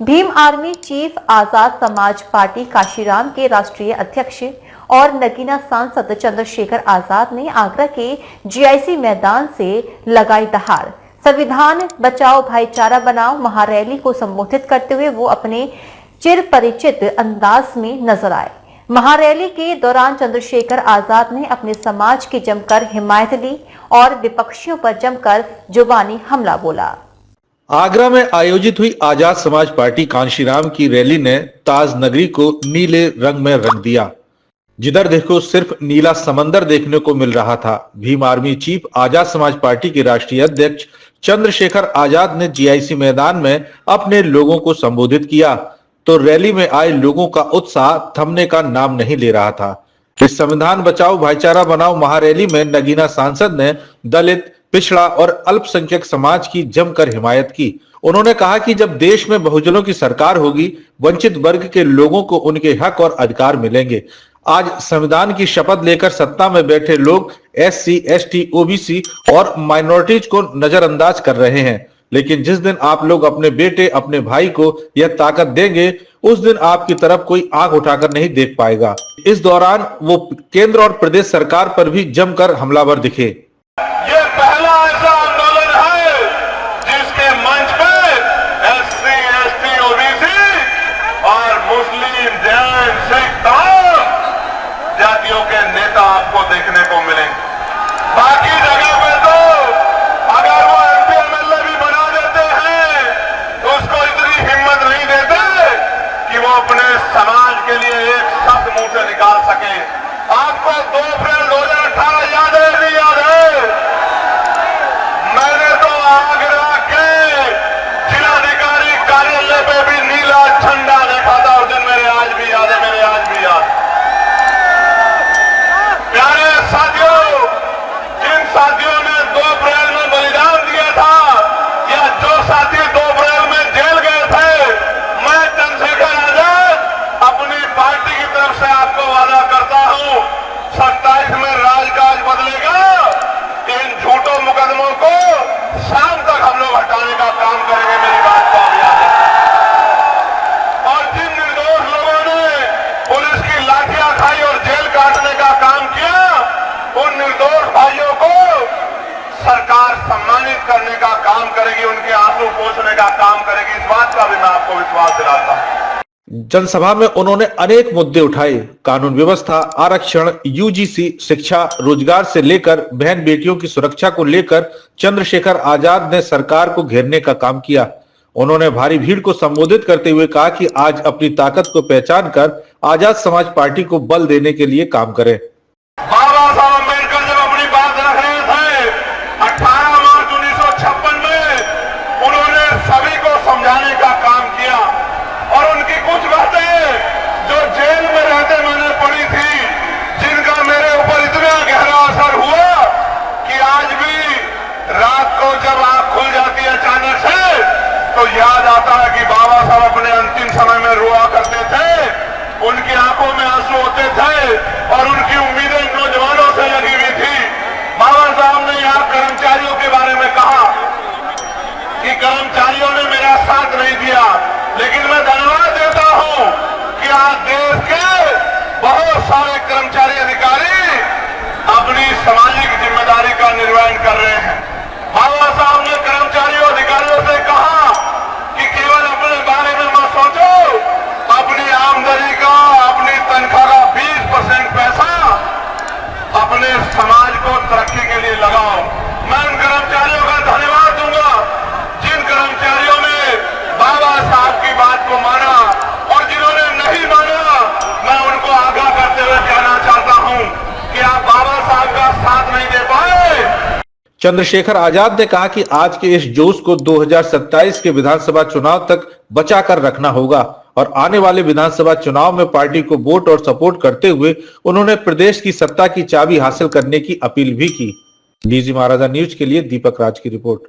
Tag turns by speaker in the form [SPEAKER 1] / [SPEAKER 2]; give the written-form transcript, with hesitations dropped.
[SPEAKER 1] Bhim army chief Azad Samaj party Kashiram के राष्ट्रीय अध्यक्ष और नगीना सांसद चंद्रशेखर आजाद ने आगरा के जीआईसी मैदान से लगाई दहाड़। संविधान बचाओ भाईचारा बनाओ महारैली को संबोधित करते हुए वो अपने चिर परिचित अंदाज में नजर आए। महारैली के दौरान चंद्रशेखर आजाद ने अपने समाज की जमकर हिमायत ली और विपक्षियों पर जमकर जुबानी हमला बोला।
[SPEAKER 2] आगरा में आयोजित हुई आजाद समाज पार्टी कांशीराम की रैली ने ताज नगरी को नीले रंग में रंग दिया। जिधर देखो सिर्फ नीला समंदर देखने को मिल रहा था। Bhim army chief Azad Samaj party के राष्ट्रीय अध्यक्ष चंद्रशेखर आजाद ने जीआईसी मैदान में अपने लोगों को संबोधित किया तो रैली में आए लोगों का उत्साह थमने का नाम नहीं ले रहा था। इस संविधान बचाओ भाईचारा बनाओ महारैली में नगीना सांसद ने दलित, पिछड़ा और अल्पसंख्यक समाज की जमकर हिमायत की। उन्होंने कहा कि जब देश में बहुजनों की सरकार होगी, वंचित वर्ग के लोगों को उनके हक और अधिकार मिलेंगे। आज संविधान की शपथ लेकर सत्ता में बैठे लोग एससी, एसटी, ओबीसी और माइनॉरिटीज को नजरअंदाज कर रहे हैं, लेकिन जिस दिन आप लोग अपने बेटे, अपने भाई को यह ताकत देंगे, उस दिन आपकी तरफ कोई आंख उठाकर नहीं देख पाएगा। इस दौरान वो केंद्र और प्रदेश सरकार पर भी जमकर हमलावर दिखे।
[SPEAKER 3] ये पहला ऐसा आंदोलन है जिसके मंच पे एससी, एसटी, ओबीसी और मुस्लिम, जैन, सिख तमाम जातियों के नेता आपको देखने को मिलेंगे। बाकी जगह पे तो अगर वो एमपी एमएलए भी बना देते हैं तो उसको इतनी हिम्मत नहीं देते कि वो अपने समाज के लिए एक शब्द मुंह से निकाल सके। आपको 2 अप्रैल 2018 याद है नहीं याद है? मैंने तो आगरा के जिलाधिकारी कार्यालय पे भी नीला झंडा देखा था उस दिन। मेरे आज भी याद है, मेरे आज भी याद। प्यारे साथियों, जिन साथियों ने 2 अप्रैल में बलिदान दिया था या जो साथी 2 अप्रैल में जेल गए थे, मैं चंद्रशेखर आजाद अपनी पार्टी की तरफ से आपको वादा करता हूं, 27 में राजकाज बदलेगा। इन झूठों मुकदमों को शाम तक हम लोग हटाने का काम करेंगे। मेरी बात को आप याद रखें। और जिन निर्दोष लोगों ने पुलिस की लाठियां खाई और जेल काटने का काम किया, उन निर्दोष भाइयों को सरकार सम्मानित करने का काम करेगी, उनके आंसू पोंछने का काम करेगी। इस बात का भी मैं आपको विश्वास दिलाता हूं।
[SPEAKER 2] जनसभा में उन्होंने अनेक मुद्दे उठाए। कानून व्यवस्था, आरक्षण, यूजीसी, शिक्षा, रोजगार से लेकर बहन बेटियों की सुरक्षा को लेकर चंद्रशेखर आजाद ने सरकार को घेरने का काम किया। उन्होंने भारी भीड़ को संबोधित करते हुए कहा कि आज अपनी ताकत को पहचान कर आजाद समाज पार्टी को बल देने के लिए काम करें।
[SPEAKER 3] बाबा साहब अम्बेडकर जब अपनी बात रख रहे थे 18 मार्च 1956 में, उन्होंने सभी को समझाने का काम किया और उनकी कुछ बातें जो जेल में रहते मैंने पढ़ी थी, जिनका मेरे ऊपर इतना गहरा असर हुआ कि आज भी रात को जब आंख खुल जाती है अचानक से तो याद आता है कि बाबा साहब अपने अंतिम समय में रोआ करते थे, उनकी आंखों में आंसू होते थे और उनकी उम्मीदें नौजवानों से लगी हुई थी। बाबा साहब ने यहाँ कर्मचारियों के बारे में कहा कि कर्मचारियों ने मेरा साथ नहीं दिया, लेकिन मैं धन्यवाद देता हूं कि आज देश के बहुत सारे कर्मचारी अधिकारी अपनी सामाजिक जिम्मेदारी का निर्वहन कर रहे हैं। बाबा साहब ने कर्मचारियों अधिकारियों से कहा कि केवल अपने बारे में मत सोचो, अपनी आमदनी का, अपनी तनख्वाह का 20% पैसा अपने समाज को तरक्की के लिए लगाओ। मैं उन कर्मचारियों का धन्यवाद दूंगा जिन कर्मचारियों ने बाबा साहब की बात को माना, और जिन्होंने नहीं माना मैं उनको आगाह करते हुए कहना चाहता हूं कि आप बाबा साहब का साथ नहीं दे पाए।
[SPEAKER 2] चंद्रशेखर आजाद ने कहा कि आज के इस जोश को 2027 के विधानसभा चुनाव तक बचा कर रखना होगा और आने वाले विधानसभा चुनाव में पार्टी को वोट और सपोर्ट करते हुए उन्होंने प्रदेश की सत्ता की चाबी हासिल करने की अपील भी की। डीजी महाराजा न्यूज के लिए दीपक राज की रिपोर्ट।